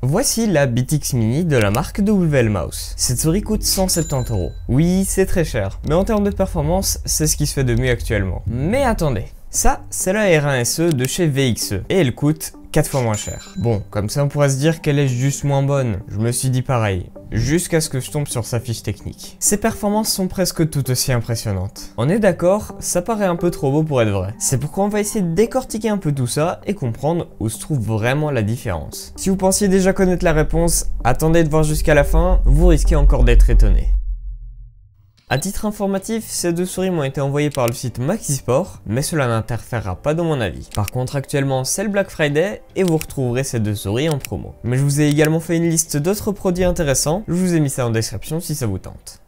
Voici la BTX Mini de la marque WL Mouse. Cette souris coûte 170 €. Oui, c'est très cher, mais en termes de performance, c'est ce qui se fait de mieux actuellement. Mais attendez, ça, c'est la R1 SE de chez VXE, et elle coûte 4 fois moins cher. Bon, comme ça on pourrait se dire qu'elle est juste moins bonne, je me suis dit pareil, jusqu'à ce que je tombe sur sa fiche technique. Ses performances sont presque tout aussi impressionnantes. On est d'accord, ça paraît un peu trop beau pour être vrai. C'est pourquoi on va essayer de décortiquer un peu tout ça et comprendre où se trouve vraiment la différence. Si vous pensiez déjà connaître la réponse, attendez de voir jusqu'à la fin, vous risquez encore d'être étonné. A titre informatif, ces deux souris m'ont été envoyées par le site Maxisport, mais cela n'interférera pas dans mon avis. Par contre, actuellement, c'est le Black Friday et vous retrouverez ces deux souris en promo. Mais je vous ai également fait une liste d'autres produits intéressants, je vous ai mis ça en description si ça vous tente.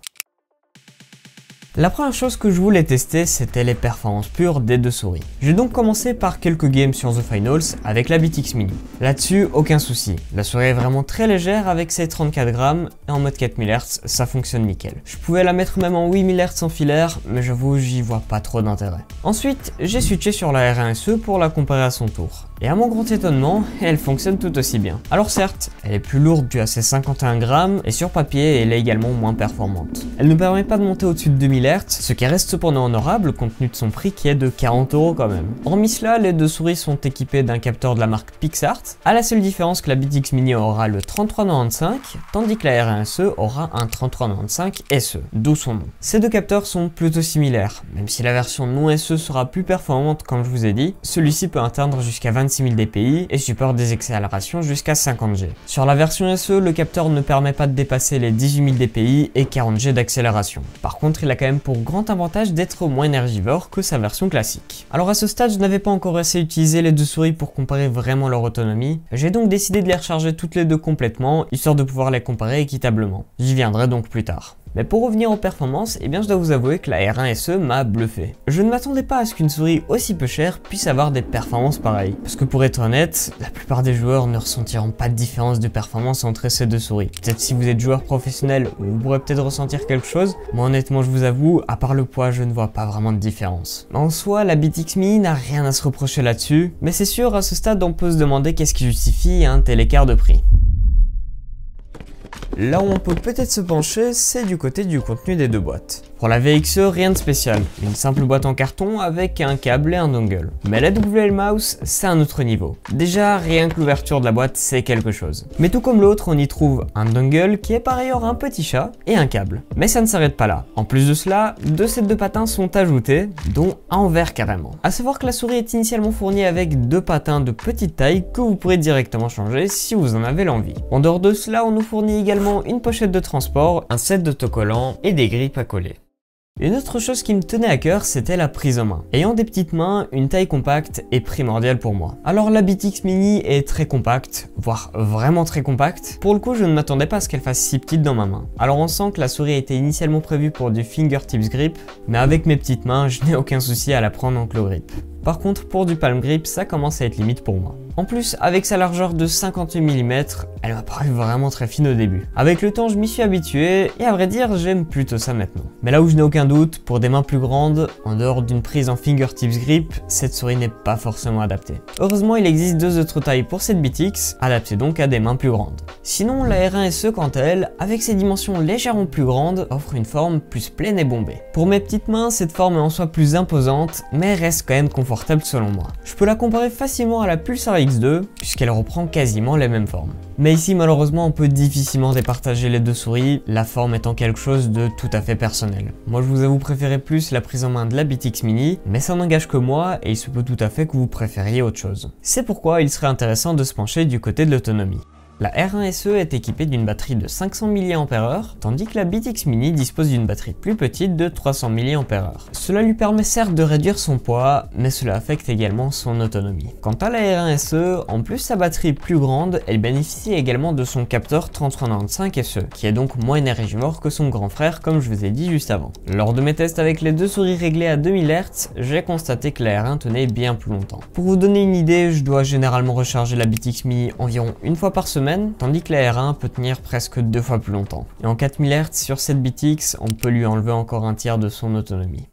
La première chose que je voulais tester, c'était les performances pures des deux souris. J'ai donc commencé par quelques games sur The Finals avec la BTX Mini. Là-dessus, aucun souci. La souris est vraiment très légère avec ses 34 grammes et en mode 4000 Hz, ça fonctionne nickel. Je pouvais la mettre même en 8000 Hz sans filaire, mais j'avoue, j'y vois pas trop d'intérêt. Ensuite, j'ai switché sur la R1 SE pour la comparer à son tour. Et à mon grand étonnement, elle fonctionne tout aussi bien. Alors certes, elle est plus lourde due à ses 51 grammes et sur papier, elle est également moins performante. Elle ne permet pas de monter au-dessus de 2000 Hz, ce qui reste cependant honorable compte tenu de son prix qui est de 40 € quand même. Hormis cela, les deux souris sont équipées d'un capteur de la marque PixArt, à la seule différence que la BTX Mini aura le 3395, tandis que la R1 SE aura un 3395 SE, d'où son nom. Ces deux capteurs sont plutôt similaires, même si la version non SE sera plus performante comme je vous ai dit, celui-ci peut atteindre jusqu'à 26 000 dpi et supporte des accélérations jusqu'à 50 G. Sur la version SE, le capteur ne permet pas de dépasser les 18 000 dpi et 40 G d'accélération. Par contre, il a quand même pour grand avantage d'être moins énergivore que sa version classique. Alors à ce stade, je n'avais pas encore assez utilisé les deux souris pour comparer vraiment leur autonomie. J'ai donc décidé de les recharger toutes les deux complètement, histoire de pouvoir les comparer équitablement. J'y viendrai donc plus tard. Mais pour revenir aux performances, eh bien je dois vous avouer que la R1 SE m'a bluffé. Je ne m'attendais pas à ce qu'une souris aussi peu chère puisse avoir des performances pareilles. Parce que pour être honnête, la plupart des joueurs ne ressentiront pas de différence de performance entre ces deux souris. Peut-être si vous êtes joueur professionnel, vous pourrez peut-être ressentir quelque chose. Moi honnêtement je vous avoue, à part le poids, je ne vois pas vraiment de différence. En soi, la BTX Mini n'a rien à se reprocher là-dessus. Mais c'est sûr, à ce stade on peut se demander qu'est-ce qui justifie un tel écart de prix. Là où on peut peut-être se pencher, c'est du côté du contenu des deux boîtes. Pour la VXE, rien de spécial, une simple boîte en carton avec un câble et un dongle. Mais la WL Mouse, c'est un autre niveau. Déjà, rien que l'ouverture de la boîte, c'est quelque chose. Mais tout comme l'autre, on y trouve un dongle qui est par ailleurs un petit chat et un câble. Mais ça ne s'arrête pas là. En plus de cela, deux sets de patins sont ajoutés, dont un en verre carrément. A savoir que la souris est initialement fournie avec deux patins de petite taille que vous pourrez directement changer si vous en avez l'envie. En dehors de cela, on nous fournit également une pochette de transport, un set d'autocollants et des grippes à coller. Une autre chose qui me tenait à cœur, c'était la prise en main. Ayant des petites mains, une taille compacte est primordiale pour moi. Alors la BTX Mini est très compacte, voire vraiment très compacte. Pour le coup, je ne m'attendais pas à ce qu'elle fasse si petite dans ma main. Alors on sent que la souris était initialement prévue pour du fingertips grip, mais avec mes petites mains, je n'ai aucun souci à la prendre en claw grip. Par contre, pour du palm grip, ça commence à être limite pour moi. En plus, avec sa largeur de 58 mm, elle m'a paru vraiment très fine au début. Avec le temps, je m'y suis habitué et à vrai dire, j'aime plutôt ça maintenant. Mais là où je n'ai aucun doute, pour des mains plus grandes, en dehors d'une prise en fingertips grip, cette souris n'est pas forcément adaptée. Heureusement, il existe deux autres tailles pour cette BTX, adaptées donc à des mains plus grandes. Sinon, la R1 SE quant à elle, avec ses dimensions légèrement plus grandes, offre une forme plus pleine et bombée. Pour mes petites mains, cette forme est en soi plus imposante, mais reste quand même confortable selon moi. Je peux la comparer facilement à la Pulsar X2, puisqu'elle reprend quasiment les mêmes formes. Mais ici, malheureusement, on peut difficilement départager les deux souris, la forme étant quelque chose de tout à fait personnel. Moi, je vous avoue préférer plus la prise en main de la BTX Mini, mais ça n'engage que moi et il se peut tout à fait que vous préfériez autre chose. C'est pourquoi il serait intéressant de se pencher du côté de l'autonomie. La R1 SE est équipée d'une batterie de 500 mAh, tandis que la BTX Mini dispose d'une batterie plus petite de 300 mAh. Cela lui permet certes de réduire son poids, mais cela affecte également son autonomie. Quant à la R1 SE, en plus sa batterie est plus grande, elle bénéficie également de son capteur 3395 SE, qui est donc moins énergivore que son grand frère comme je vous ai dit juste avant. Lors de mes tests avec les deux souris réglées à 2000 Hz, j'ai constaté que la R1 tenait bien plus longtemps. Pour vous donner une idée, je dois généralement recharger la BTX Mini environ une fois par semaine, tandis que la R1 peut tenir presque 2 fois plus longtemps. Et en 4000 Hz sur cette BTX, on peut lui enlever encore un tiers de son autonomie.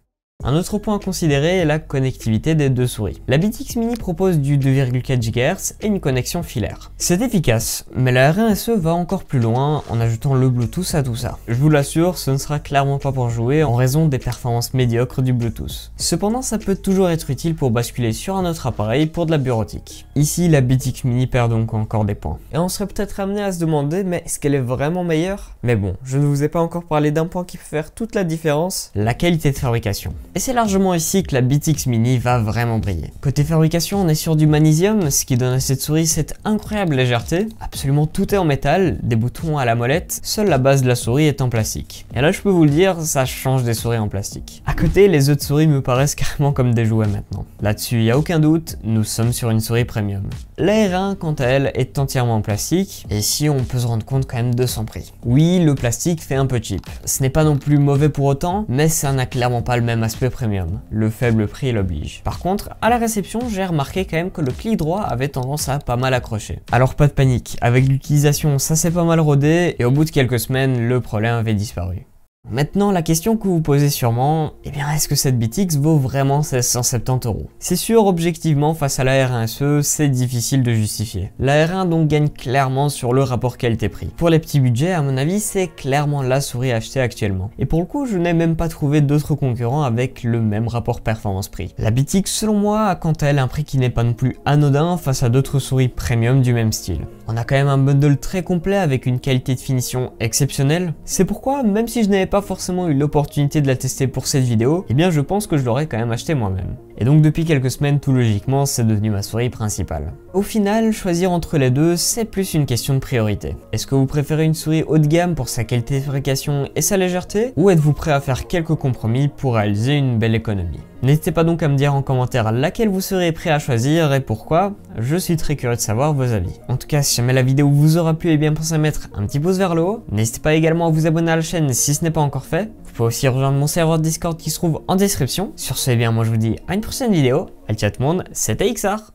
Un autre point à considérer est la connectivité des deux souris. La BTX Mini propose du 2,4 GHz et une connexion filaire. C'est efficace, mais la R1SE va encore plus loin en ajoutant le Bluetooth à tout ça. Je vous l'assure, ce ne sera clairement pas pour jouer en raison des performances médiocres du Bluetooth. Cependant, ça peut toujours être utile pour basculer sur un autre appareil pour de la bureautique. Ici, la BTX Mini perd donc encore des points. Et on serait peut-être amené à se demander, mais est-ce qu'elle est vraiment meilleure? Mais bon, je ne vous ai pas encore parlé d'un point qui peut faire toute la différence, la qualité de fabrication. Et c'est largement ici que la BTX Mini va vraiment briller. Côté fabrication, on est sur du magnésium, ce qui donne à cette souris cette incroyable légèreté. Absolument tout est en métal, des boutons à la molette, seule la base de la souris est en plastique. Et là, je peux vous le dire, ça change des souris en plastique. À côté, les autres souris me paraissent carrément comme des jouets maintenant. Là-dessus, il n'y a aucun doute, nous sommes sur une souris premium. La R1, quant à elle, est entièrement en plastique, et ici, on peut se rendre compte quand même de son prix. Oui, le plastique fait un peu cheap. Ce n'est pas non plus mauvais pour autant, mais ça n'a clairement pas le même aspect premium. Le faible prix l'oblige. Par contre, à la réception, j'ai remarqué quand même que le clic droit avait tendance à pas mal accrocher. Alors pas de panique, avec l'utilisation, ça s'est pas mal rodé, et au bout de quelques semaines, le problème avait disparu. Maintenant, la question que vous posez sûrement, eh bien, est-ce que cette BTX vaut vraiment 1670 €? C'est sûr, objectivement, face à la R1SE, c'est difficile de justifier. La R1 donc gagne clairement sur le rapport qualité-prix. Pour les petits budgets, à mon avis, c'est clairement la souris achetée actuellement. Et pour le coup, je n'ai même pas trouvé d'autres concurrents avec le même rapport performance-prix. La BTX, selon moi, a quant à elle un prix qui n'est pas non plus anodin face à d'autres souris premium du même style. On a quand même un bundle très complet avec une qualité de finition exceptionnelle. C'est pourquoi, même si je n'avais pas forcément eu l'opportunité de la tester pour cette vidéo, eh bien je pense que je l'aurais quand même acheté moi-même. Et donc depuis quelques semaines, tout logiquement, c'est devenu ma souris principale. Au final, choisir entre les deux, c'est plus une question de priorité. Est-ce que vous préférez une souris haut de gamme pour sa qualité de fabrication et sa légèreté, ou êtes-vous prêt à faire quelques compromis pour réaliser une belle économie? N'hésitez pas donc à me dire en commentaire laquelle vous serez prêt à choisir et pourquoi, je suis très curieux de savoir vos avis. En tout cas, si jamais la vidéo vous aura plu, et bien pensez à mettre un petit pouce vers le haut. N'hésitez pas également à vous abonner à la chaîne si ce n'est pas encore fait. Vous pouvez aussi rejoindre mon serveur Discord qui se trouve en description. Sur ce, eh bien moi je vous dis à une prochaine vidéo. Allez, ciao tout le monde, c'était XR.